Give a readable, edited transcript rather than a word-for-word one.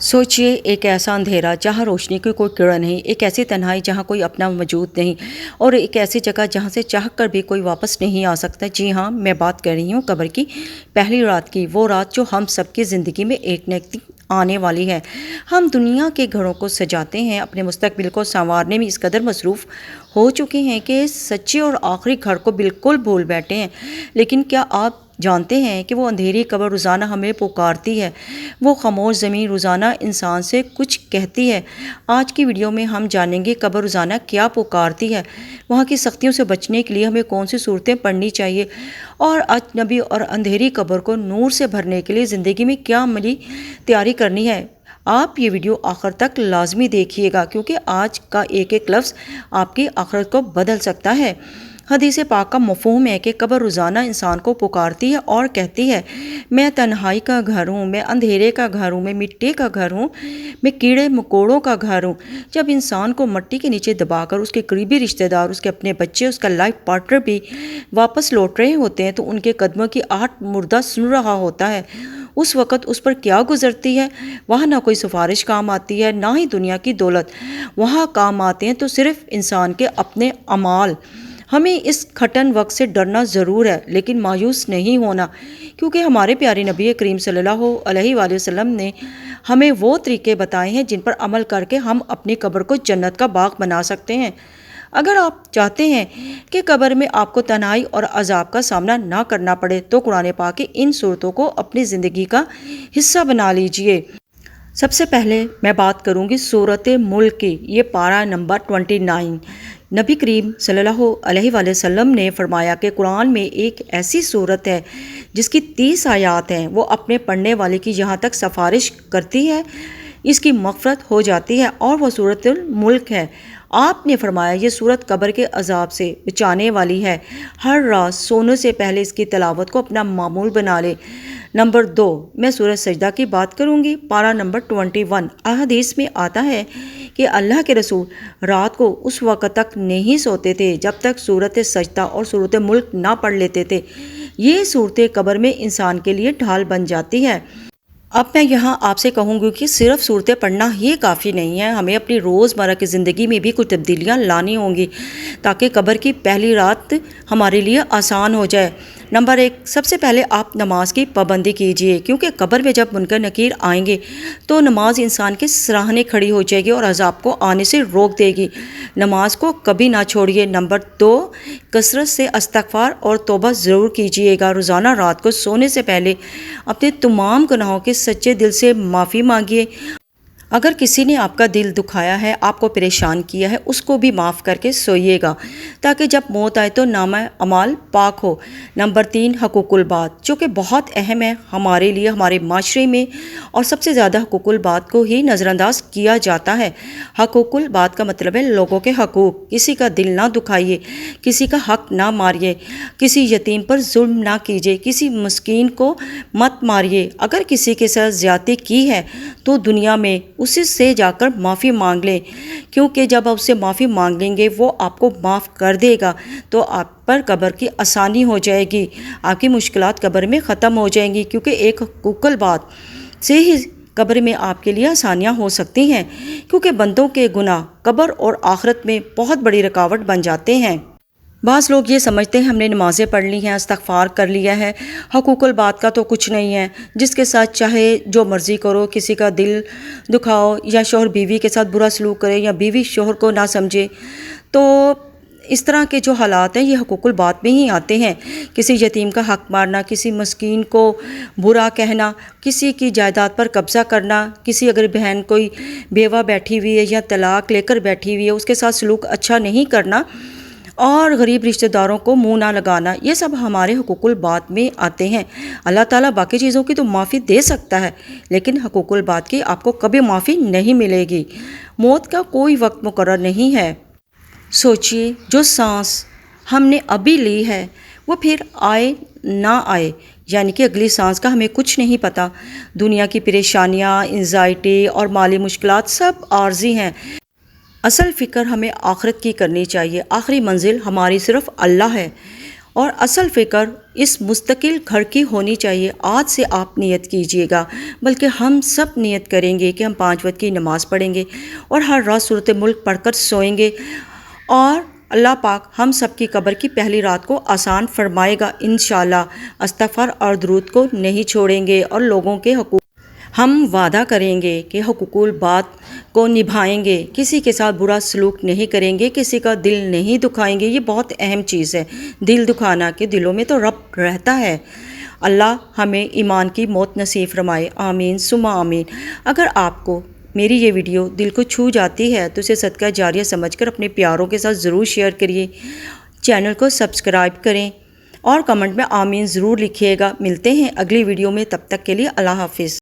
सोचिए, एक ऐसा अंधेरा जहाँ रोशनी की कोई किरण नहीं, एक ऐसी तन्हाई जहाँ कोई अपना मौजूद नहीं, और एक ऐसी जगह जहाँ से चाह कर भी कोई वापस नहीं आ सकता। जी हाँ, मैं बात कर रही हूँ कब्र की पहली रात की। वो रात जो हम सबकी ज़िंदगी में एक न एक दिन आने वाली है। हम दुनिया के घरों को सजाते हैं, अपने मुस्तकबिल को संवारने में इस कदर मसरूफ़ हो चुके हैं कि सच्चे और आखिरी घर को बिल्कुल भूल बैठे हैं। लेकिन क्या आप जानते हैं कि वो अंधेरी कब्र रोज़ाना हमें पुकारती है? वो खामोश ज़मीन रोज़ाना इंसान से कुछ कहती है। आज की वीडियो में हम जानेंगे कब्र रोज़ाना क्या पुकारती है, वहाँ की सख्तियों से बचने के लिए हमें कौन सी सूरतें पढ़नी चाहिए, और अजनबी और अंधेरी कब्र को नूर से भरने के लिए ज़िंदगी में क्या अमली तैयारी करनी है। आप ये वीडियो आखिर तक लाजमी देखिएगा, क्योंकि आज का एक एक लफ्ज़ आपकी आखिरत को बदल सकता है। हदीस पाक का मफ़हूम है कि कब्र रोज़ाना इंसान को पुकारती है और कहती है, मैं तन्हाई का घर हूँ, मैं अंधेरे का घर हूँ, मैं मिट्टी का घर हूँ, मैं कीड़े मकोड़ों का घर हूँ। जब इंसान को मिट्टी के नीचे दबाकर उसके करीबी रिश्तेदार, उसके अपने बच्चे, उसका लाइफ पार्टनर भी वापस लौट रहे होते हैं, तो उनके कदमों की आहट मुर्दा सुन रहा होता है। उस वक़्त उस पर क्या गुजरती है? वहाँ ना कोई सिफारिश काम आती है, ना ही दुनिया की दौलत। वहाँ काम आते हैं तो सिर्फ़ इंसान के अपने अमाल। हमें इस कठिन वक्त से डरना ज़रूर है, लेकिन मायूस नहीं होना, क्योंकि हमारे प्यारे नबी करीम सल्लल्लाहु अलैहि वसल्लम ने हमें वो तरीके बताए हैं जिन पर अमल करके हम अपनी कब्र को जन्नत का बाग बना सकते हैं। अगर आप चाहते हैं कि कब्र में आपको तन्हाई और अजाब का सामना ना करना पड़े, तो कुरान पाक की इन सूरतों को अपनी ज़िंदगी का हिस्सा बना लीजिए। सबसे पहले मैं बात करूंगी सूरत मुल्क की। ये पारा नंबर 29। नबी करीम सल्लल्लाहु अलैहि वसल्लम ने फरमाया कि कुरान में एक ऐसी सूरत है जिसकी 30 आयात हैं। वो अपने पढ़ने वाले की यहाँ तक सिफारिश करती है, इसकी मग़फ़रत हो जाती है, और वह सूरतुल मुल्क है। आपने फरमाया ये सूरत कब्र के अजाब से बचाने वाली है। हर रात सोने से पहले इसकी तिलावत को अपना मामूल बना ले। नंबर 2, मैं सूरत सजदा की बात करूंगी। पारा नंबर 21। अहदीस में आता है कि अल्लाह के रसूल रात को उस वक़्त तक नहीं सोते थे जब तक सूरत सजदा और सूरत मुल्क ना पढ़ लेते थे। ये सूरतें कब्र में इंसान के लिए ढाल बन जाती है। अब मैं यहाँ आपसे कहूँगी कि सिर्फ सूरतें पढ़ना ही काफ़ी नहीं है, हमें अपनी रोज़मर्रा की ज़िंदगी में भी कुछ तब्दीलियाँ लानी होंगी, ताकि कब्र की पहली रात हमारे लिए आसान हो जाए। नंबर 1, सबसे पहले आप नमाज की पाबंदी कीजिए, क्योंकि कब्र में जब मुनकर नकीर आएंगे तो नमाज इंसान के सराहने खड़ी हो जाएगी और अजाब को आने से रोक देगी। नमाज को कभी ना छोड़िए। नंबर 2, कसरत से इस्तिग़फ़ार और तौबा ज़रूर कीजिएगा। रोज़ाना रात को सोने से पहले अपने तमाम गुनाहों के सच्चे दिल से माफ़ी मांगिए। अगर किसी ने आपका दिल दुखाया है, आपको परेशान किया है, उसको भी माफ़ करके सोइएगा, ताकि जब मौत आए तो नामा अमाल पाक हो। नंबर 3, हकूकुल बात, जो कि बहुत अहम है हमारे लिए, हमारे माशरे में, और सबसे ज़्यादा हकूकुल बात को ही नज़रअंदाज किया जाता है। हकूकुल बात का मतलब है लोगों के हकूक़। किसी का दिल ना दुखाइए, किसी का हक ना मारिए, किसी यतीम पर जुल्म ना कीजिए, किसी मस्कीन को मत मारिए। अगर किसी के साथ ज़्यादती की है तो दुनिया में उसी से जाकर माफ़ी मांग लें, क्योंकि जब आप उससे माफ़ी मांग लेंगे वो आपको माफ़ कर देगा, तो आप पर कब्र की आसानी हो जाएगी, आपकी मुश्किलात कब्र में ख़त्म हो जाएंगी, क्योंकि एक हकूकुल बात से ही कब्र में आपके लिए आसानियाँ हो सकती हैं, क्योंकि बंदों के गुनाह कब्र और आखिरत में बहुत बड़ी रुकावट बन जाते हैं। बाज़ लोग ये समझते हैं हमने नमाज़ें पढ़ ली हैं, इस्तिग़फ़ार कर लिया है, हकूकुल बात का तो कुछ नहीं है, जिसके साथ चाहे जो मर्ज़ी करो, किसी का दिल दुखाओ, या शौहर बीवी के साथ बुरा सलूक करे, या बीवी शौहर को ना समझे, तो इस तरह के जो हालात हैं ये हकूकुल बात में ही आते हैं। किसी यतीम का हक़ मारना, किसी मस्कीन को बुरा कहना, किसी की जायदाद पर कब्ज़ा करना, किसी अगर बहन कोई बेवा बैठी हुई है या तलाक लेकर बैठी हुई है उसके साथ सलूक अच्छा नहीं करना, और गरीब रिश्तेदारों को मुंह ना लगाना, ये सब हमारे हकूकुल बात में आते हैं। अल्लाह ताला बाकी चीज़ों की तो माफ़ी दे सकता है, लेकिन हकूकुल बात की आपको कभी माफ़ी नहीं मिलेगी। मौत का कोई वक्त मुकर्रर नहीं है। सोचिए, जो सांस हमने अभी ली है वो फिर आए ना आए, यानी कि अगली सांस का हमें कुछ नहीं पता। दुनिया की परेशानियाँ, एंजाइटी और माली मुश्किलात सब आर्जी हैं। असल फ़िक्र हमें आखिरत की करनी चाहिए। आखिरी मंजिल हमारी सिर्फ अल्लाह है, اور اصل فکر اس مستقل گھر کی ہونی چاہیے۔ آج سے آپ نیت کیجئے گا، بلکہ ہم سب نیت کریں گے کہ ہم 5 وقت کی نماز پڑھیں گے اور ہر رات سورۃ ملک پڑھ کر سوئیں گے، اور اللہ پاک ہم سب کی قبر کی پہلی رات کو آسان فرمائے گا انشاءاللہ۔ استغفار اور درود کو نہیں چھوڑیں گے، اور لوگوں کے حقوق ہم وعدہ کریں گے کہ حقوق البات کو نبھائیں گے، کسی کے ساتھ برا سلوک نہیں کریں گے، کسی کا دل نہیں دکھائیں گے۔ یہ بہت اہم چیز ہے، دل دکھانا، کہ دلوں میں تو رب رہتا ہے۔ اللہ ہمیں ایمان کی موت نصیب فرمائے، آمین ثم آمین۔ اگر آپ کو میری یہ ویڈیو دل کو چھو جاتی ہے تو اسے صدقہ جاریہ سمجھ کر اپنے پیاروں کے ساتھ ضرور شیئر کریے، چینل کو سبسکرائب کریں اور کمنٹ میں آمین ضرور لکھیے گا۔ ملتے ہیں اگلی ویڈیو میں، تب تک کے لیے اللہ حافظ۔